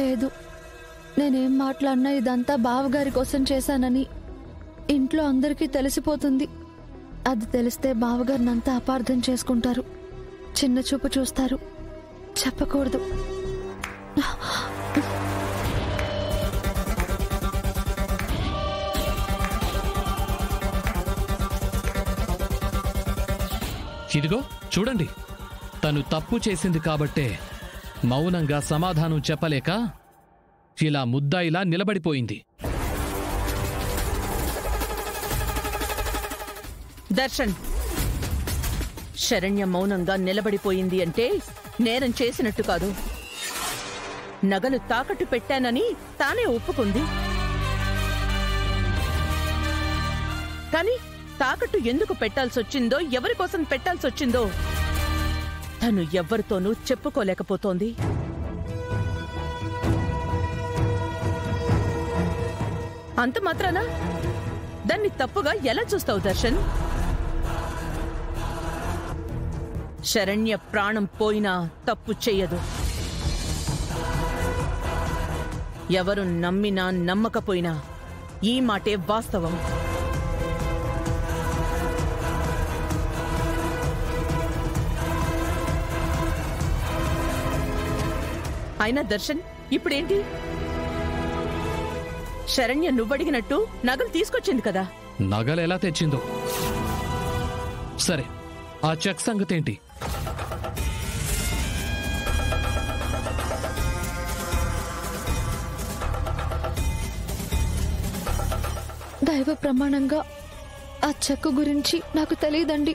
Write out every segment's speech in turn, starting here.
లేదు, నేనేం మాట్లాడినా ఇదంతా బావగారి కోసం చేశానని ఇంట్లో అందరికీ తెలిసిపోతుంది. అది తెలిస్తే బావగారినంతా అపార్థం చేసుకుంటారు, చిన్న చూపు చూస్తారు. చెప్పకూడదు. ఇదిగో చూడండి, తను తప్పు చేసింది కాబట్టే మౌనంగా సమాధానం చెప్పలేక ఇలా ముద్దాయిలా నిలబడిపోయింది. దర్శన్, శరణ్య మౌనంగా నిలబడిపోయింది అంటే నేరం చేసినట్టు కాదు. నగలు తాకట్టు పెట్టానని తానే ఒప్పుకుంది. కాని తాకట్టు ఎందుకు పెట్టాల్సొచ్చిందో, ఎవరి కోసం పెట్టాల్సొచ్చిందో తను ఎవ్వరితోనూ చెప్పుకోలేకపోతోంది. అంత మాత్రాన దాన్ని తప్పుగా ఎలా చూస్తావు దర్శన్? శరణ్య ప్రాణం పోయినా తప్పు చెయ్యదు. ఎవరు నమ్మినా నమ్మకపోయినా ఈ మాటే వాస్తవం. అయినా దర్శన్ ఇప్పుడేంటి? శరణ్య నువ్వడిగినట్టు నగలు తీసుకొచ్చింది కదా. నగలు ఎలా తెచ్చిందో సరే, ఆ చెక్ సంగతేంటి? దైవ ప్రమాణంగా ఆ చెక్కు గురించి నాకు తెలియదండి.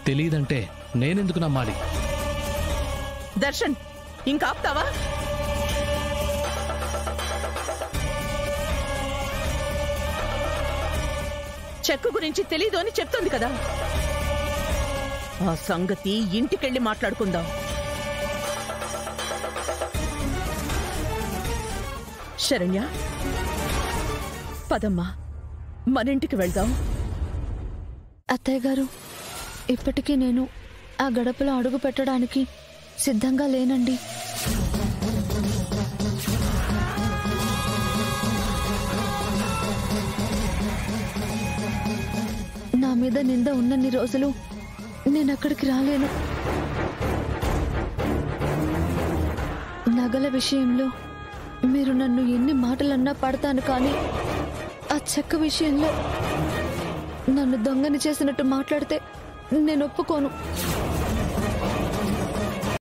తెలీదంటే నేనెందుకు నమ్మాలి? దర్శన్, ఇంకా ఆపుతావా? చెక్కు గురించి తెలీదు అని చెప్తోంది కదా. ఆ సంగతి ఇంటికెళ్ళి మాట్లాడుకుందాం. శరణ్య, పదమ్మా, మనింటికి వెళ్దాం. అత్తయ్య గారు, ఇప్పటికీ నేను ఆ గడపలో అడుగు పెట్టడానికి సిద్ధంగా లేనండి. నా మీద నింద ఉన్నన్ని రోజులు నేనక్కడికి రాలేను. నగల విషయంలో మీరు నన్ను ఎన్ని మాటలన్నా పడతాను, కానీ ఆ చెక్క విషయంలో నన్ను దొంగని చేసినట్టు మాట్లాడితే నేను ఒప్పుకోను.